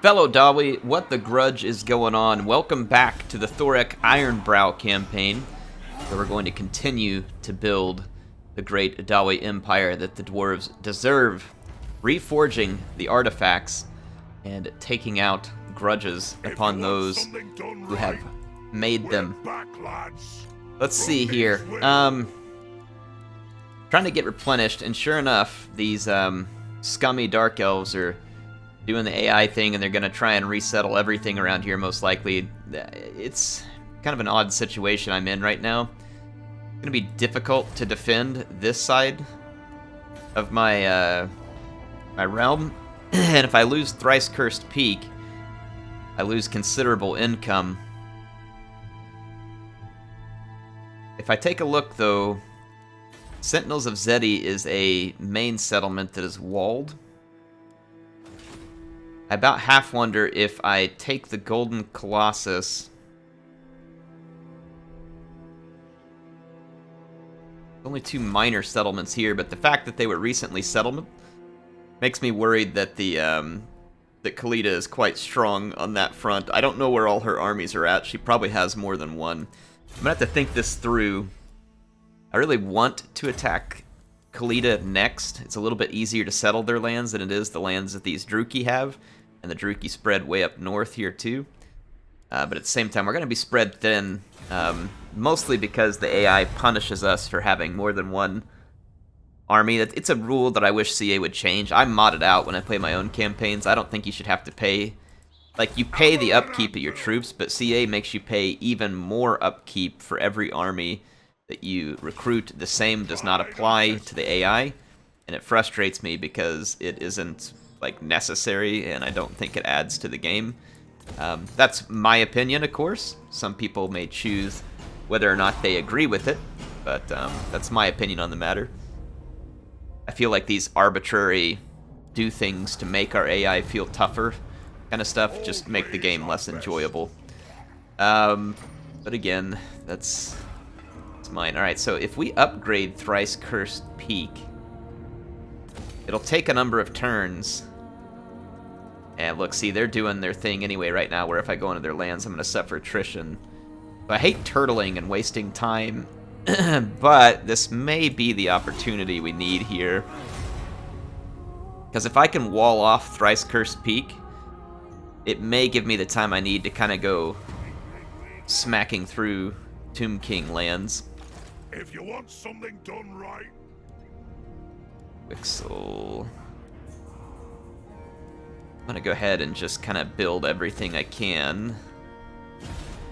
Fellow Dawi, what the grudge is going on? Welcome back to the THOREK IRONBROW campaign, where we're going to continue to build the great Dawi empire that the dwarves deserve, reforging the artifacts and taking out grudges upon those who have made them. Let's see here. Trying to get replenished, and sure enough, these scummy dark elves are doing the AI thing, and they're going to try and resettle everything around here, most likely. It's kind of an odd situation I'm in right now. It's going to be difficult to defend this side of my my realm, and if I lose Thrice Cursed Peak, I lose considerable income. If I take a look, though, Sentinels of Zeddy is a main settlement that is walled. I about half wonder if I take the Golden Colossus. Only two minor settlements here, but the fact that they were recently settled makes me worried that that Khalida is quite strong on that front. I don't know where all her armies are at. She probably has more than one. I'm gonna have to think this through. I really want to attack Khalida next. It's a little bit easier to settle their lands than it is the lands that these Druki have. And the Druki spread way up north here too. But at the same time, we're going to be spread thin, mostly because the AI punishes us for having more than one army. It's a rule that I wish CA would change. I mod it out when I play my own campaigns. I don't think you should have to pay... Like, you pay the upkeep of your troops, but CA makes you pay even more upkeep for every army that you recruit. The same does not apply to the AI, and it frustrates me because it isn't like necessary, and I don't think it adds to the game. That's my opinion, of course. Some people may choose whether or not they agree with it, but that's my opinion on the matter. I feel like these arbitrary do things to make our AI feel tougher kind of stuff just make the game less enjoyable. But again, that's mine. Alright, so if we upgrade Thrice Cursed Peak, it'll take a number of turns. And look, see, they're doing their thing anyway right now, where if I go into their lands, I'm going to suffer attrition. So I hate turtling and wasting time, but this may be the opportunity we need here. Because if I can wall off Thrice Cursed Peak, it may give me the time I need to kind of go smacking through Tomb King lands. If you want something done right. Wixel. I'm gonna go ahead and just kind of build everything I can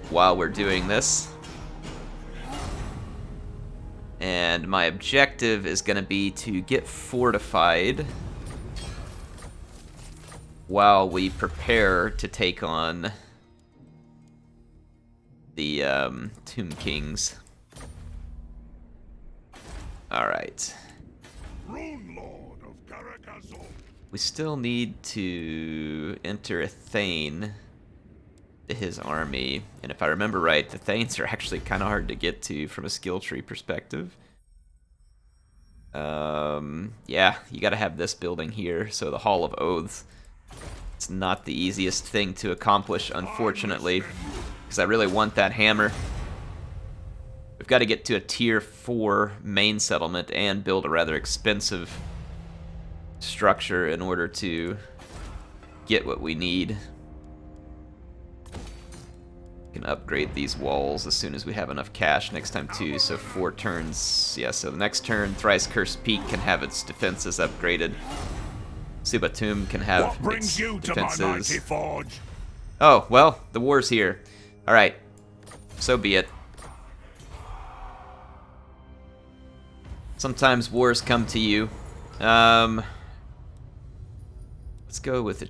while we're doing this. And my objective is gonna be to get fortified while we prepare to take on the Tomb Kings. Alright. We still need to enter a Thane to his army, and if I remember right, the Thanes are actually kind of hard to get to from a skill tree perspective. Yeah, you gotta have this building here, so the Hall of Oaths. It's not the easiest thing to accomplish, unfortunately, because I really want that hammer. We've got to get to a tier 4 main settlement and build a rather expensive structure in order to get what we need. We can upgrade these walls as soon as we have enough cash next time too, so 4 turns. Yeah, so the next turn, Thrice Cursed Peak can have its defenses upgraded. Subatum can have its defenses. Oh, well, the war's here. Alright, so be it. Sometimes wars come to you. Let's go with a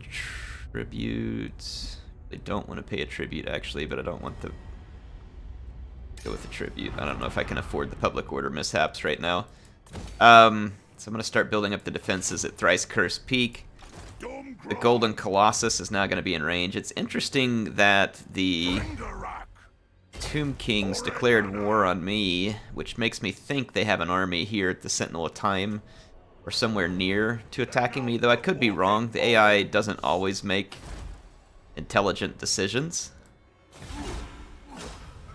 tribute. They don't want to pay a tribute, actually, but I don't want to go with a tribute. I don't know if I can afford the public order mishaps right now. So I'm going to start building up the defenses at Thrice Cursed Peak. The Golden Colossus is now going to be in range. It's interesting that the Tomb Kings declared war on me, which makes me think they have an army here at the Sentinel of Time, or somewhere near to attacking me, though I could be wrong. The AI doesn't always make intelligent decisions.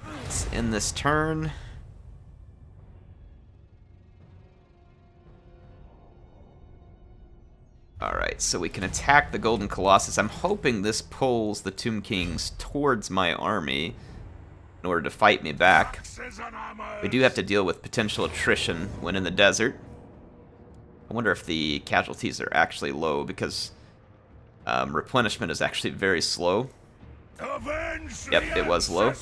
Let's end this turn. Alright, so we can attack the Golden Colossus. I'm hoping this pulls the Tomb Kings towards my army in order to fight me back. We do have to deal with potential attrition when in the desert. I wonder if the casualties are actually low, because replenishment is actually very slow. Yep, it was low.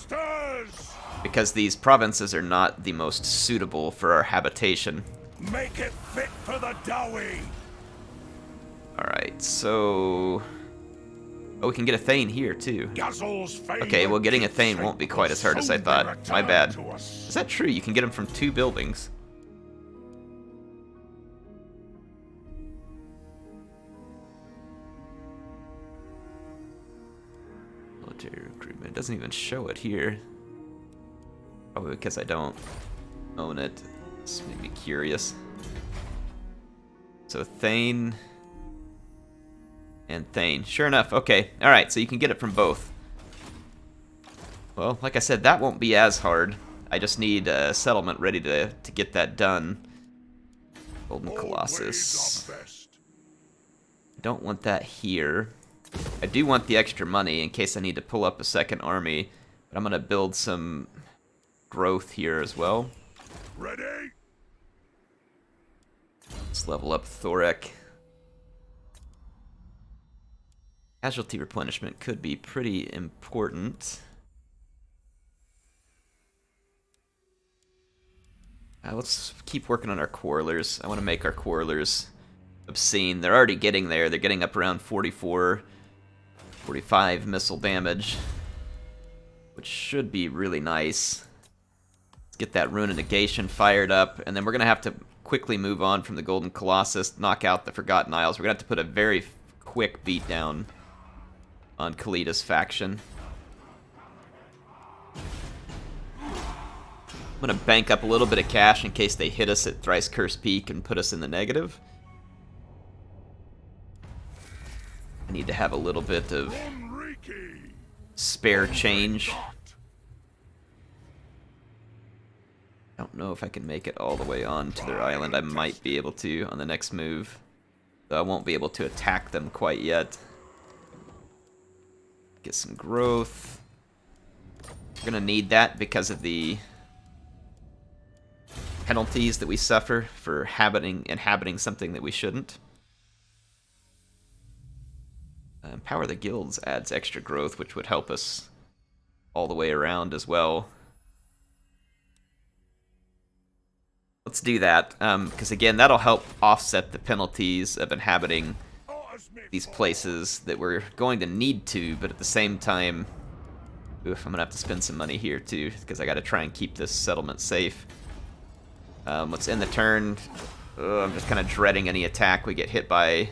Because these provinces are not the most suitable for our habitation. Make it fit for the Dowie. Alright, so... Oh, we can get a Thane here, too. Okay, well, getting a Thane won't be quite as hard as I thought. My bad. Is that true? You can get them from 2 buildings. Military recruitment. It doesn't even show it here. Probably because I don't own it. This made me curious. So Thane... and Thane. Sure enough, okay. Alright, so you can get it from both. Well, like I said, that won't be as hard. I just need a settlement ready to get that done. Golden Colossus. Don't want that here. I do want the extra money in case I need to pull up a second army. But I'm going to build some growth here as well. Ready? Let's level up THOREK. Casualty replenishment could be pretty important. Let's keep working on our quarrelers. I want to make our quarrelers obscene. They're already getting there. They're getting up around 44, 45 missile damage, which should be really nice. Let's get that Rune of Negation fired up, and then we're going to have to quickly move on from the Golden Colossus, knock out the Forgotten Isles. We're going to have to put a very quick beat down on Kalida's faction. I'm going to bank up a little bit of cash in case they hit us at Thrice Cursed Peak and put us in the negative. I need to have a little bit of spare change. I don't know if I can make it all the way on to their island. I might be able to on the next move, though I won't be able to attack them quite yet. Get some growth. We're gonna need that because of the penalties that we suffer for inhabiting something that we shouldn't. Empower the Guilds adds extra growth, which would help us all the way around as well. Let's do that, because again, that'll help offset the penalties of inhabiting these places that we're going to need to, but at the same time, oof, I'm gonna have to spend some money here too, because I gotta try and keep this settlement safe. Let's end the turn. I'm just kind of dreading any attack we get hit by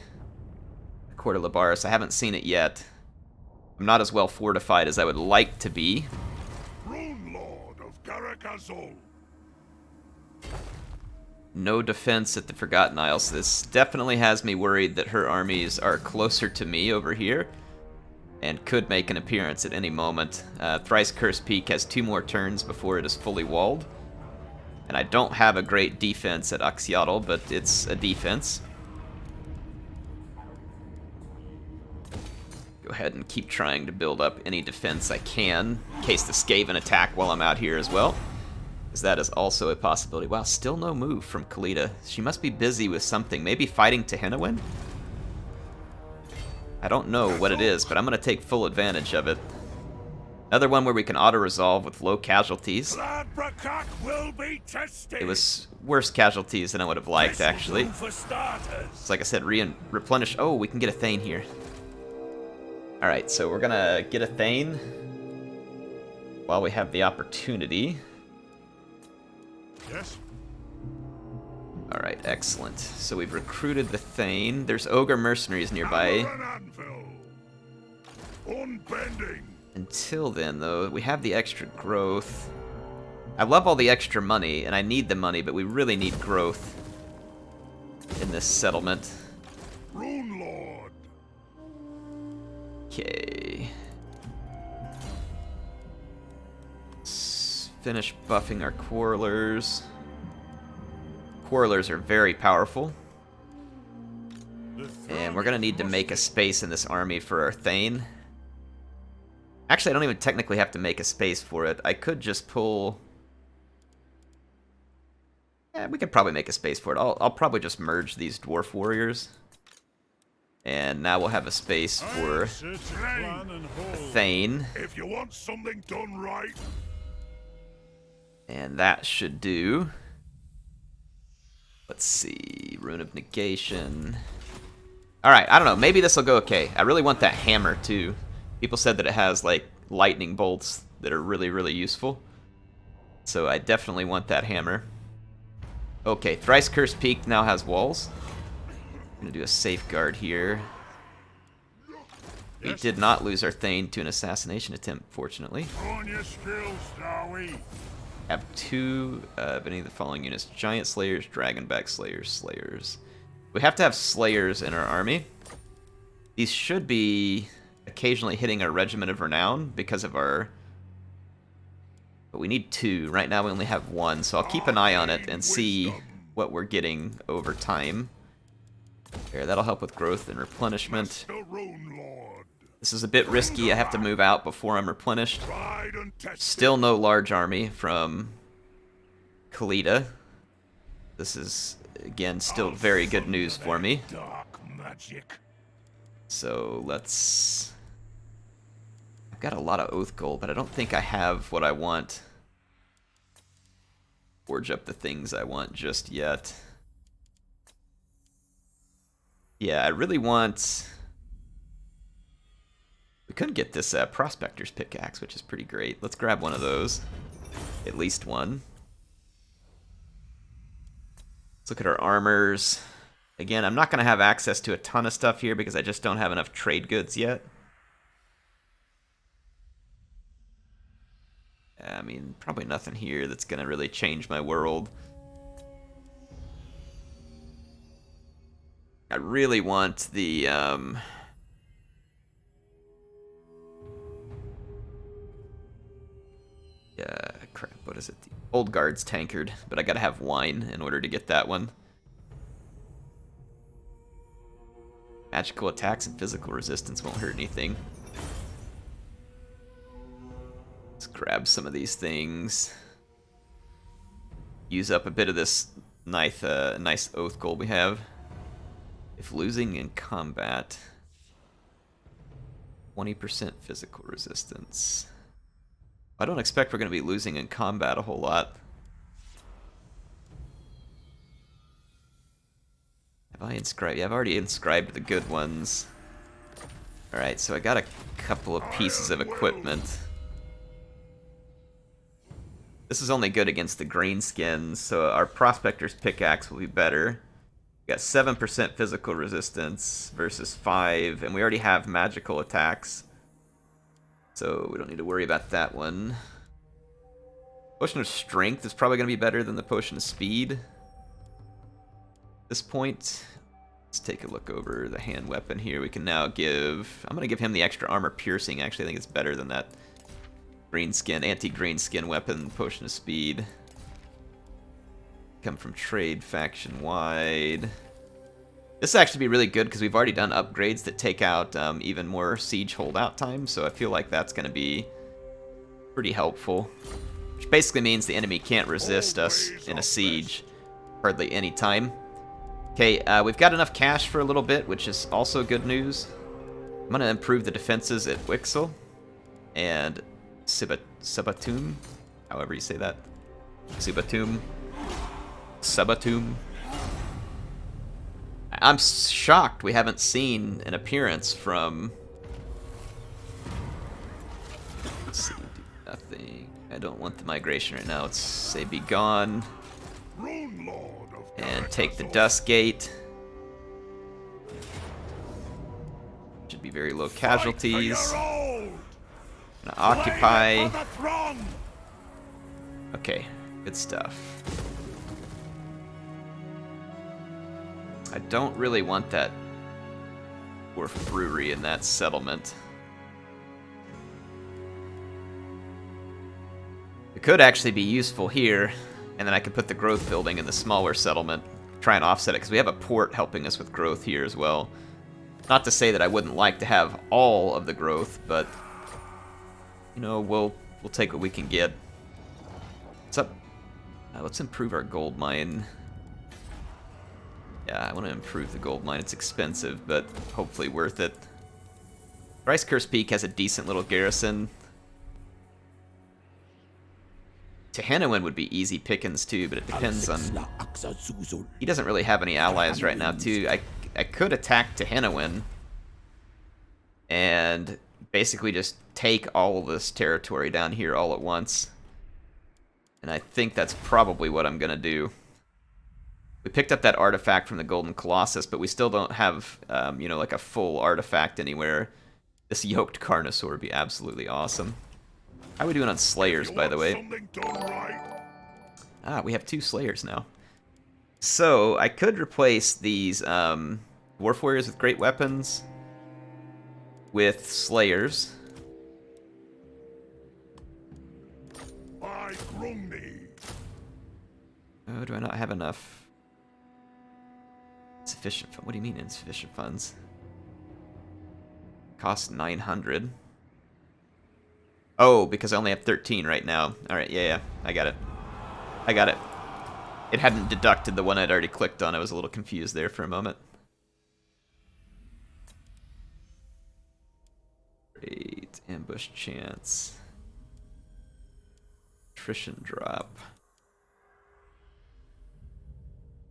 Court of Labaris. I haven't seen it yet. I'm not as well fortified as I would like to be. Rune Lord of Garagazol. No defense at the Forgotten Isles. This definitely has me worried that her armies are closer to me over here and could make an appearance at any moment. Thrice Cursed Peak has 2 more turns before it is fully walled. And I don't have a great defense at Axiatl, but it's a defense. Go ahead and keep trying to build up any defense I can in case the Skaven attack while I'm out here as well, because that is also a possibility. Wow, still no move from Kalida. She must be busy with something. Maybe fighting Tehennawin? I don't know what it is, but I'm going to take full advantage of it. Another one where we can auto-resolve with low casualties. Will be tested. It was worse casualties than I would have liked, actually. So like I said, replenish. Oh, we can get a Thane here. Alright, so we're going to get a Thane while we have the opportunity. Yes. Alright, excellent. So we've recruited the Thane. There's Ogre mercenaries nearby. Unbending. Until then, though, we have the extra growth. I love all the extra money, and I need the money, but we really need growth in this settlement. Rune Lord. Okay. Let's finish buffing our Quarrelers. Quarrelers are very powerful. And we're going to need to make a space in this army for our Thane. Actually, I don't even technically have to make a space for it. I could just pull... Yeah, we could probably make a space for it. I'll probably just merge these Dwarf Warriors. And now we'll have a space for Thane. If you want something done right... And that should do. Let's see. Rune of Negation. Alright, I don't know. Maybe this will go okay. I really want that hammer, too. People said that it has, like, lightning bolts that are really, really useful. So I definitely want that hammer. Okay, Thrice Cursed Peak now has walls. I'm going to do a safeguard here. We did not lose our Thane to an assassination attempt, fortunately. On your skills, Darby. Have two of any of the following units. Giant Slayers, Dragonback Slayers, Slayers. We have to have Slayers in our army. These should be occasionally hitting our Regiment of Renown because of our... But we need two. Right now we only have one, so I'll keep an eye on it and see what we're getting over time. There, that'll help with growth and replenishment. This is a bit risky. I have to move out before I'm replenished. Still no large army from Khalida. This is, again, still very good news for me. So let's... I've got a lot of Oath Gold, but I don't think I have what I want. Forge up the things I want just yet. Yeah, I really want... We couldn't get this Prospector's Pickaxe, which is pretty great. Let's grab one of those. At least one. Let's look at our armors. Again, I'm not going to have access to a ton of stuff here because I just don't have enough trade goods yet. I mean, probably nothing here that's going to really change my world. I really want the... crap, what is it? The Old Guard's tankard, but I gotta have wine in order to get that one. Magical attacks and physical resistance won't hurt anything. Let's grab some of these things. Use up a bit of this nice Oath Gold we have. If losing in combat, 20% physical resistance. I don't expect we're going to be losing in combat a whole lot. Have I inscribed? Yeah, I've already inscribed the good ones. Alright, so I got a couple of pieces of equipment. This is only good against the greenskins, so our Prospector's Pickaxe will be better. We got 7% physical resistance versus 5, and we already have magical attacks. So we don't need to worry about that one. Potion of Strength is probably going to be better than the Potion of Speed. At this point, let's take a look over the hand weapon here. We can now give... I'm going to give him the extra armor piercing. Actually, I think it's better than that greenskin, anti-greenskin weapon, Potion of Speed. Come from trade faction wide. This will actually be really good because we've already done upgrades that take out even more siege holdout time, so I feel like that's going to be pretty helpful. Which basically means the enemy can't resist us in a siege hardly any time. Okay, we've got enough cash for a little bit, which is also good news. I'm going to improve the defenses at Wixel and Sabatum, however you say that. Sabatum. I'm shocked we haven't seen an appearance from... Let's see, do nothing. I don't want the migration right now. Let's say be gone. And take the Dust Gate. Should be very low casualties. Gonna occupy. Okay, good stuff. I don't really want that Dwarf Brewery in that settlement. It could actually be useful here, and then I could put the growth building in the smaller settlement, try and offset it, because we have a port helping us with growth here as well. Not to say that I wouldn't like to have all of the growth, but, you know, we'll take what we can get. What's up? Let's improve our gold mine. Yeah, I want to improve the gold mine. It's expensive, but hopefully worth it. Rice Curse Peak has a decent little garrison. Tehennowin would be easy pickings too, but it depends on... He doesn't really have any allies right now too. I could attack Tehennowin and basically just take all of this territory down here all at once. And I think that's probably what I'm going to do. We picked up that artifact from the Golden Colossus, but we still don't have, you know, like a full artifact anywhere. This yoked Carnosaur would be absolutely awesome. How are we doing on Slayers, by the way? Ah, we have 2 Slayers now. So, I could replace these Dwarf Warriors with Great Weapons with Slayers. Oh, do I not have enough? Insufficient. What do you mean insufficient funds? Cost 900. Oh, because I only have 13 right now. Alright, yeah, I got it. I got it. It hadn't deducted the one I'd already clicked on. I was a little confused there for a moment. Great. Ambush chance. Attrition drop.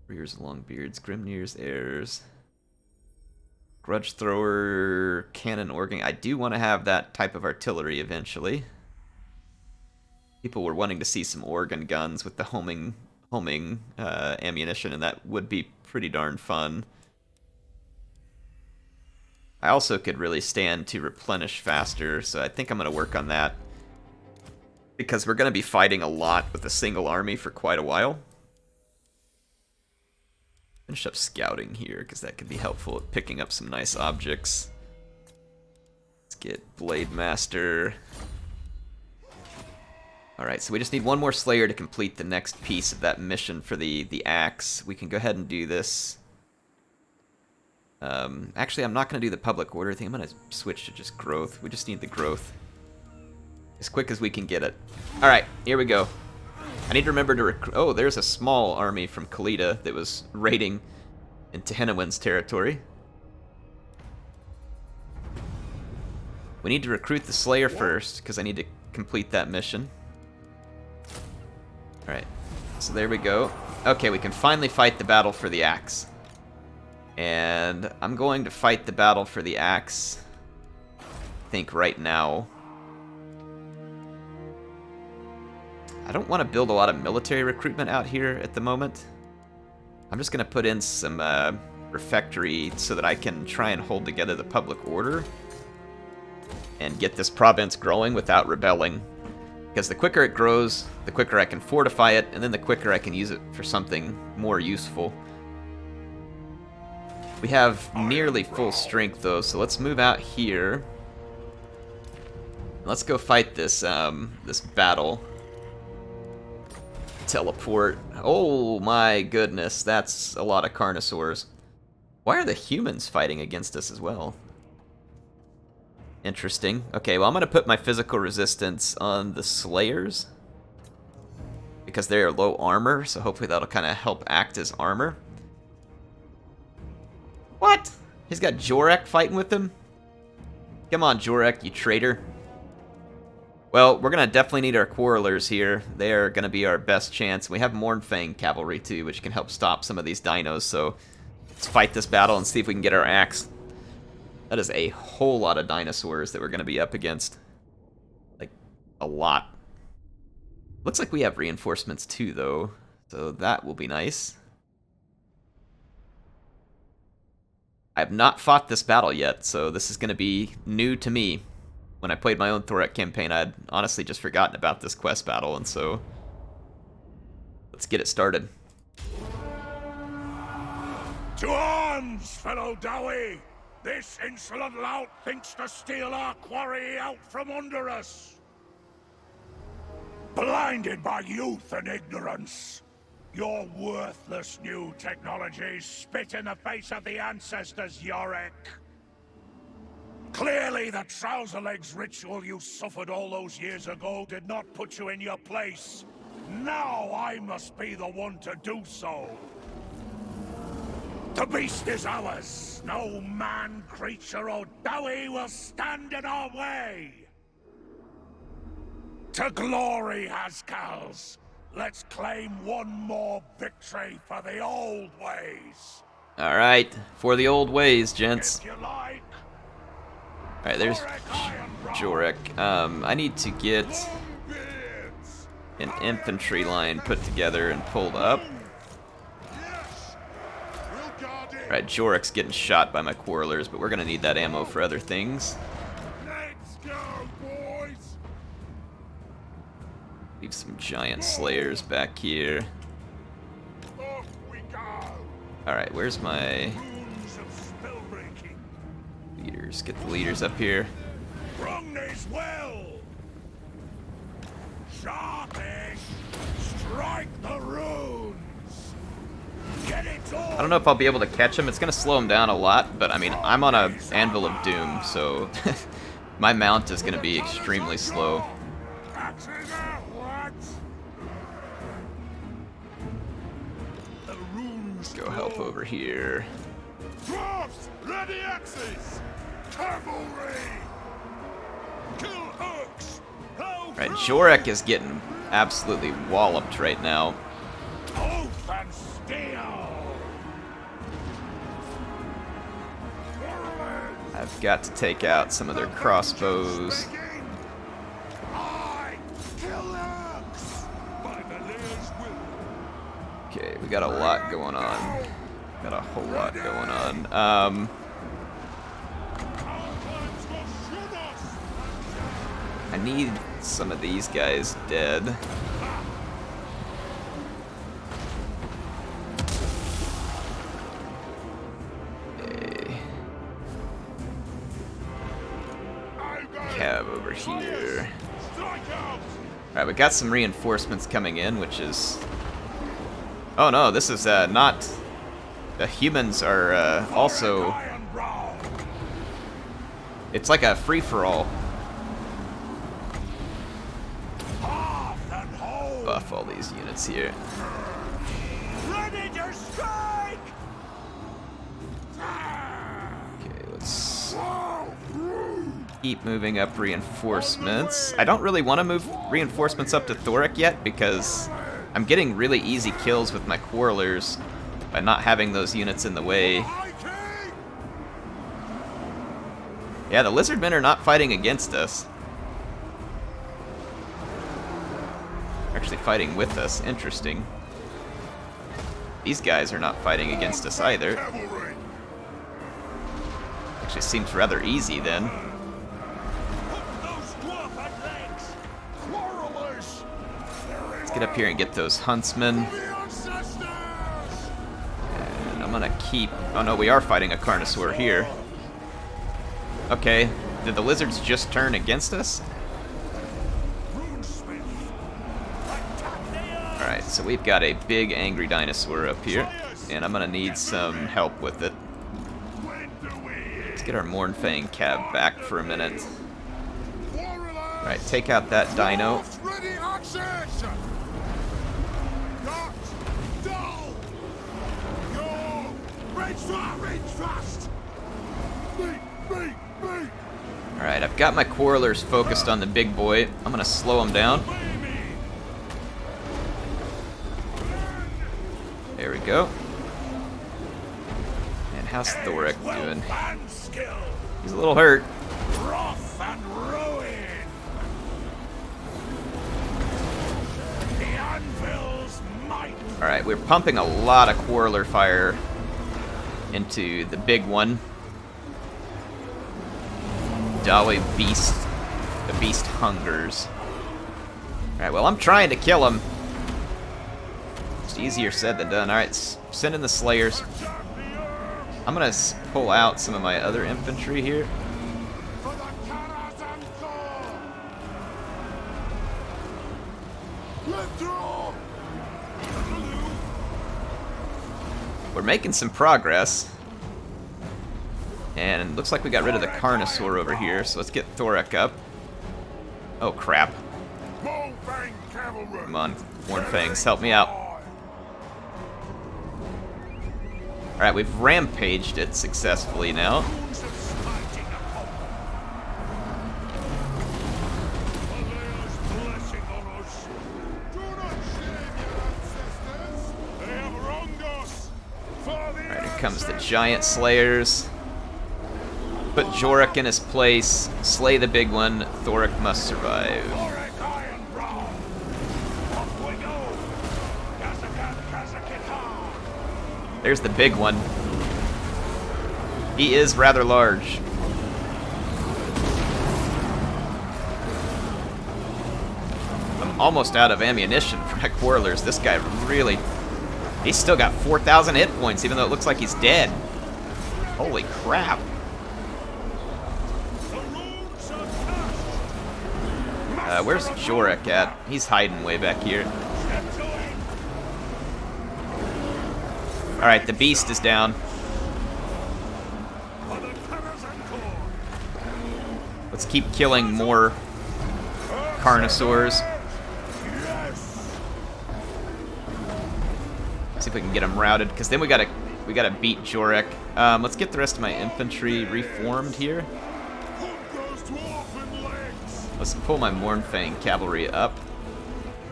Rears, Longbeards, Grimnir's Heirs. Grudge Thrower, Cannon Organ. I do want to have that type of artillery eventually. People were wanting to see some organ guns with the homing ammunition, and that would be pretty darn fun. I also could really stand to replenish faster, so I think I'm going to work on that. Because we're going to be fighting a lot with a single army for quite a while. Finish up scouting here, because that could be helpful at picking up some nice objects. Let's get Blade Master. Alright, so we just need one more Slayer to complete the next piece of that mission for the axe. We can go ahead and do this. Actually, I'm not going to do the public order thing. I'm going to switch to just growth. We just need the growth. As quick as we can get it. Alright, here we go. I need to remember to recruit... Oh, there's a small army from Khalida that was raiding in Tehennowin's territory. We need to recruit the Slayer first, because I need to complete that mission. Alright, so there we go. Okay, we can finally fight the battle for the axe. And I'm going to fight the battle for the axe, I think, right now. I don't want to build a lot of military recruitment out here at the moment. I'm just going to put in some refectory so that I can try and hold together the public order and get this province growing without rebelling. Because the quicker it grows, the quicker I can fortify it, and then the quicker I can use it for something more useful. We have nearly full strength though, so let's move out here. Let's go fight this this battle. Teleport. Oh my goodness, that's a lot of Carnosaurs. Why are the humans fighting against us as well? Interesting. Okay, well I'm going to put my physical resistance on the Slayers, because they are low armor, so hopefully that'll kind of help act as armor. What? He's got Jorek fighting with him? Come on, Jorek, you traitor. Well, we're going to definitely need our Quarrelers here. They are going to be our best chance. We have Mournfang Cavalry too, which can help stop some of these dinos, so let's fight this battle and see if we can get our axe. That is a whole lot of dinosaurs that we're going to be up against. Like, a lot. Looks like we have reinforcements too, though, so that will be nice. I have not fought this battle yet, so this is going to be new to me. When I played my own THOREK campaign, I'd honestly just forgotten about this quest battle, and so let's get it started. To arms, fellow Dowie! This insolent lout thinks to steal our quarry out from under us! Blinded by youth and ignorance. Your worthless new technologies spit in the face of the ancestors, Yorick. Clearly the trouser legs ritual you suffered all those years ago did not put you in your place. Now I must be the one to do so. The beast is ours. No man, creature, or dowie will stand in our way. To glory, Haskals. Let's claim one more victory for the old ways. Alright, for the old ways, gents. If you like. Alright, there's Jorek. I need to get an infantry line put together and pulled up. Alright, Jorek's getting shot by my quarrelers, but we're gonna need that ammo for other things. Let's go, boys. Leave some giant slayers back here. Off we go. Alright, where's my Runes of spellbreaking. leaders? Get the leaders up here. Wrong as well. Sharpish. Strike the runes. Get it all. I don't know if I'll be able to catch him. It's going to slow him down a lot, but I mean, I'm on a Anvil of Doom, so my mount is going to be extremely slow. Let's go help over here. Dwarfs, ready axes. Cavalry. Kill hooks. Right, Jorek is getting absolutely walloped right now. Oath and steel. I've got to take out some of their crossbows. Okay, we got a lot going on. Got a whole lot going on. I need some of these guys dead. Okay. Cav over here. Alright, we got some reinforcements coming in, which is... Oh no, this is not... The humans are also... It's like a free-for-all. Buff all these units here. Ready to strike! Okay, let's keep moving up reinforcements. I don't really want to move reinforcements up to Thorek yet because I'm getting really easy kills with my quarrelers by not having those units in the way. Yeah, the lizardmen are not fighting against us. Actually fighting with us. Interesting. These guys are not fighting against us either. Actually seems rather easy then. Let's get up here and get those huntsmen. And I'm gonna keep... Oh no, we are fighting a Carnosaur here. Okay, did the lizards just turn against us? Alright, so we've got a big angry dinosaur up here, and I'm gonna need some help with it. Let's get our Mournfang cab back for a minute. Alright, take out that dino. Alright, I've got my quarrelers focused on the big boy. I'm gonna slow him down. There we go. And how's Thorek doing? He's a little hurt. Alright, we're pumping a lot of quarreler fire into the big one. Dolly Beast. The beast hungers. Alright, well, I'm trying to kill him. It's easier said than done. Alright, send in the Slayers. I'm gonna pull out some of my other infantry here. We're making some progress. And it looks like we got rid of the Carnosaur over here, so let's get Thorek up. Oh, crap. Come on, Warnfangs, help me out. Alright, we've rampaged it successfully now. Alright, here comes the Giant Slayers. Put Jorek in his place, slay the big one, Thorek must survive. THOREK Ironbrow! Off we go! There's the big one. He is rather large. I'm almost out of ammunition for my Quarrelers. This guy really... He's still got 4,000 hit points, even though it looks like he's dead. Holy crap. Where's Jorek at? He's hiding way back here. Alright, the beast is down. Let's keep killing more Carnosaurs. See if we can get them routed, because then we gotta beat Jorek. Let's get the rest of my infantry reformed here. Let's pull my Mournfang cavalry up.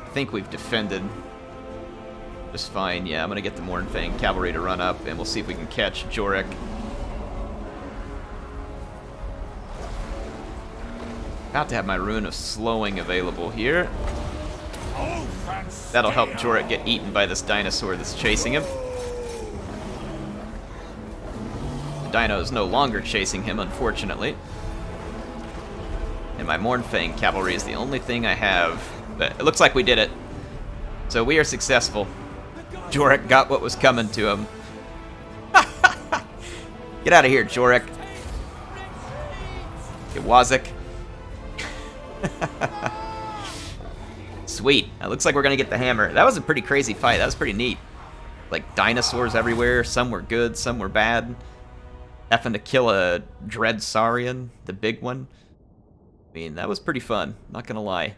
I think we've defended just fine. Yeah, I'm gonna get the Mournfang cavalry to run up, and we'll see if we can catch Jorek. About to have my Rune of Slowing available here. That'll help Jorek get eaten by this dinosaur that's chasing him. The dino is no longer chasing him, unfortunately. And my Mournfang cavalry is the only thing I have. But it looks like we did it. So we are successful. Jorek got what was coming to him. Get out of here, Jorek. Get Wazik. Sweet. It looks like we're gonna get the hammer. That was a pretty crazy fight. That was pretty neat. Like dinosaurs everywhere. Some were good, some were bad. Having to kill a Dread Saurian, the big one. I mean, that was pretty fun, not gonna lie.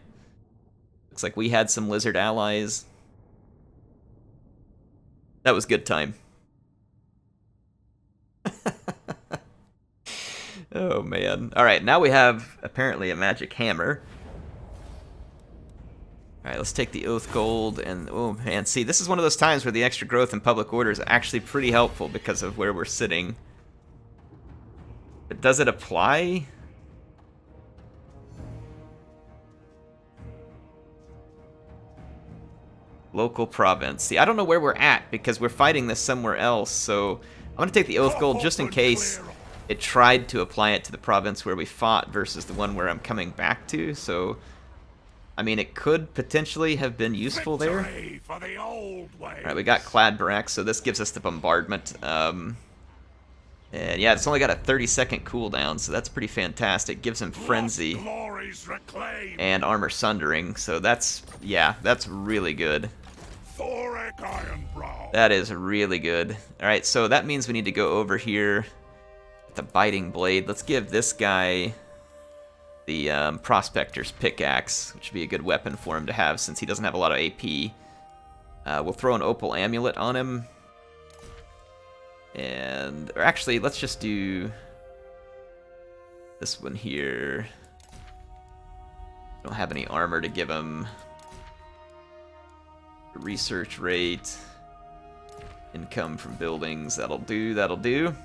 Looks like we had some lizard allies. That was good time. Oh man. Alright, now we have apparently a magic hammer. Alright, let's take the Oath Gold and oh man, see, this is one of those times where the extra growth in public order is actually pretty helpful because of where we're sitting. But does it apply? Local province. See, I don't know where we're at because we're fighting this somewhere else, so I'm going to take the Oath Gold just in case it tried to apply it to the province where we fought versus the one where I'm coming back to, so... I mean, it could potentially have been useful there. Alright, we got Cladbarak, so this gives us the bombardment. And yeah, it's only got a 30-second cooldown, so that's pretty fantastic. Gives him Frenzy and Armor Sundering, so that's, yeah, that's really good. THOREK Ironbrow. That is really good. Alright, so that means we need to go over here with the Biting Blade. Let's give this guy the Prospector's Pickaxe, which would be a good weapon for him to have since he doesn't have a lot of AP. We'll throw an Opal Amulet on him. And, or actually, let's just do this one here. Don't have any armor to give him. Research rate. Income from buildings, that'll do, that'll do.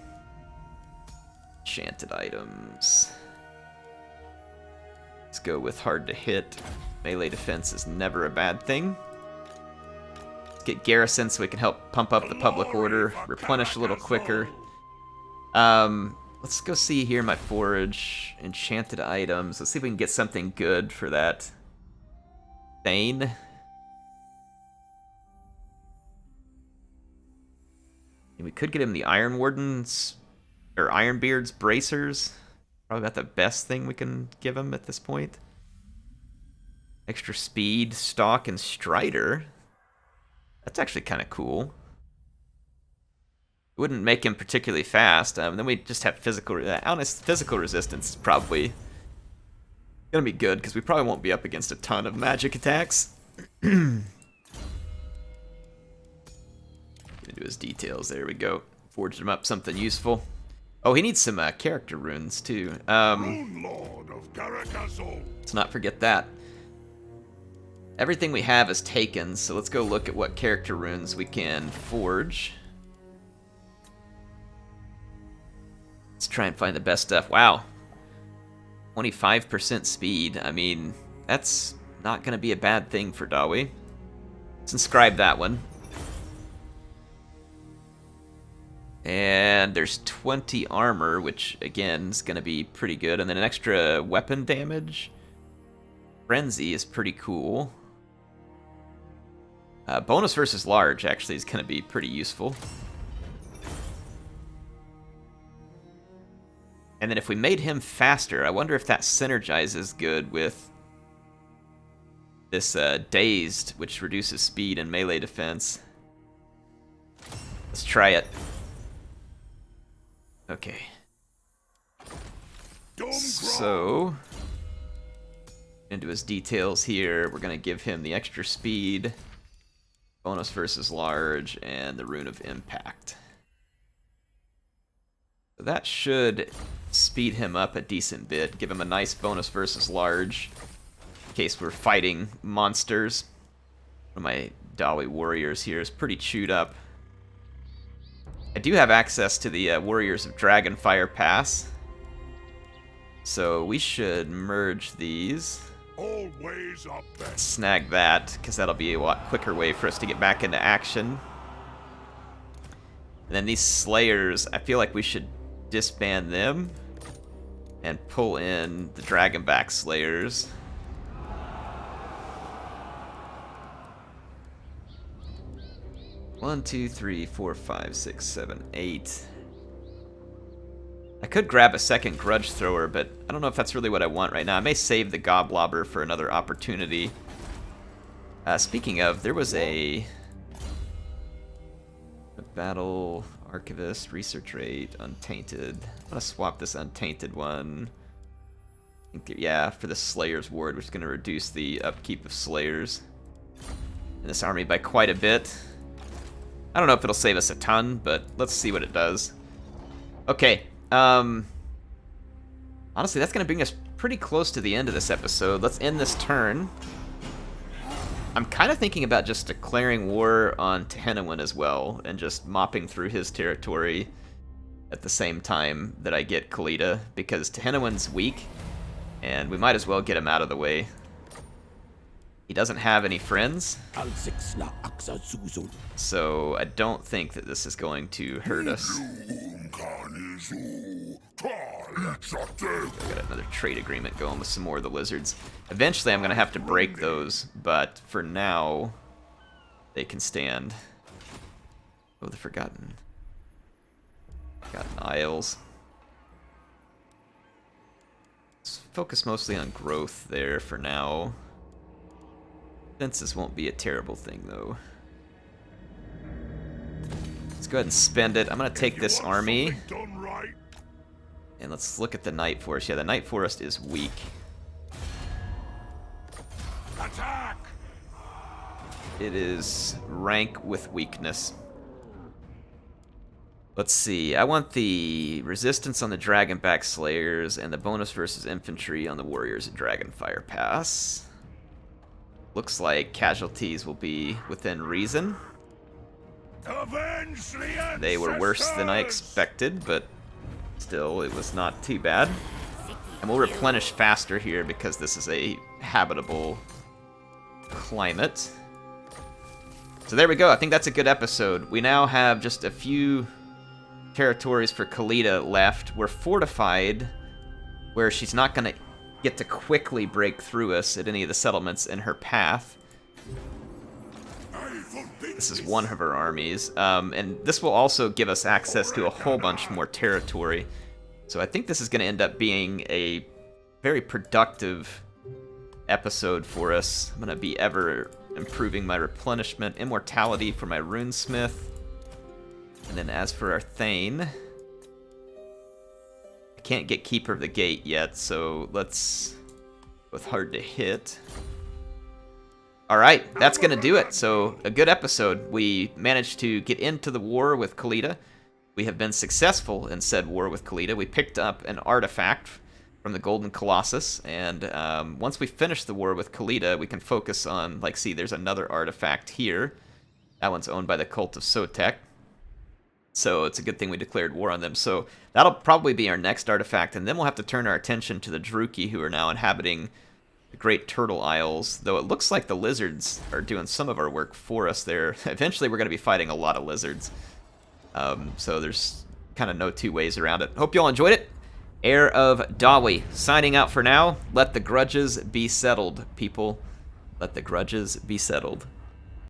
Enchanted items. Let's go with hard to hit. Melee defense is never a bad thing. Get garrison so we can help pump up the public order, replenish a little quicker. Let's go see here my forage, enchanted items. Let's see if we can get something good for that. Thane. And we could get him the Iron Wardens, or Ironbeard's Bracers. Probably about the best thing we can give him at this point. Extra speed, stalk, and strider. That's actually kind of cool. It wouldn't make him particularly fast. Then we just have physical... honest, physical resistance is probably gonna be good, because we probably won't be up against a ton of magic attacks. Into his details. There we go. Forged him up something useful. Oh, he needs some character runes, too. Rune Lord of Garagazo. Let's not forget that. Everything we have is taken, so let's go look at what character runes we can forge. Let's try and find the best stuff. Wow. 25% speed. I mean, that's not going to be a bad thing for Dawi. Let's inscribe that one. And there's 20 armor, which, again, is going to be pretty good. And then an extra weapon damage. Frenzy is pretty cool. Bonus versus large, actually, is going to be pretty useful. And then if we made him faster, I wonder if that synergizes good with this Dazed, which reduces speed and melee defense. Let's try it. Okay. So, into his details here, we're going to give him the extra speed, bonus versus large, and the Rune of Impact. So that should speed him up a decent bit, give him a nice bonus versus large, in case we're fighting monsters. One of my Dawi warriors here is pretty chewed up. I do have access to the Warriors of Dragonfire Pass, so we should merge these. Always up there. Snag that, because that'll be a lot quicker way for us to get back into action. And then these Slayers, I feel like we should disband them and pull in the Dragonback Slayers. One, two, three, four, five, six, seven, 8. I could grab a second Grudge Thrower, but I don't know if that's really what I want right now. I may save the Goblobber for another opportunity. Speaking of, there was a Battle Archivist, Research Rate, Untainted. I'm going to swap this Untainted one. I think, yeah, for the Slayer's Ward, which is going to reduce the upkeep of Slayers in this army by quite a bit. I don't know if it'll save us a ton, but let's see what it does. Okay. Honestly, that's going to bring us pretty close to the end of this episode. Let's end this turn. I'm kind of thinking about just declaring war on Tehennawin as well, and just mopping through his territory at the same time that I get Khalida, because Tehennawin's weak, and we might as well get him out of the way. He doesn't have any friends, so I don't think that this is going to hurt us. Got another trade agreement going with some more of the lizards. Eventually I'm going to have to break those, but for now, they can stand. Oh, the Forgotten Isles. Let's focus mostly on growth there for now. Fences won't be a terrible thing, though. Let's go ahead and spend it. I'm going to take this army. And let's look at the Night Forest. Yeah, the Night Forest is weak. Attack! It is rank with weakness. Let's see. I want the resistance on the Dragonback Slayers and the bonus versus infantry on the Warriors of Dragonfire Pass. Looks like casualties will be within reason. Avenge the ancestors! They were worse than I expected, but still, it was not too bad. And we'll replenish faster here because this is a habitable climate. So there we go. I think that's a good episode. We now have just a few territories for Khalida left. We're fortified, where she's not going to get to quickly break through us at any of the settlements in her path. This is one of her armies, and this will also give us access to a whole bunch more territory. So I think this is going to end up being a very productive episode for us. I'm gonna be ever improving my replenishment, immortality for my runesmith. And then as for our Thane, I can't get Keeper of the Gate yet, so let's go with hard to hit. Alright, that's gonna do it. So, a good episode. We managed to get into the war with Khalida. We have been successful in said war with Khalida. We picked up an artifact from the Golden Colossus, and once we finish the war with Khalida, we can focus on, like, see, there's another artifact here. That one's owned by the Cult of Sotek. So it's a good thing we declared war on them. So that'll probably be our next artifact, and then we'll have to turn our attention to the Druki, who are now inhabiting the Great Turtle Isles, though it looks like the lizards are doing some of our work for us there. Eventually we're going to be fighting a lot of lizards. So there's kind of no two ways around it. Hope you all enjoyed it. Heir of Dawi, signing out for now. Let the grudges be settled, people. Let the grudges be settled.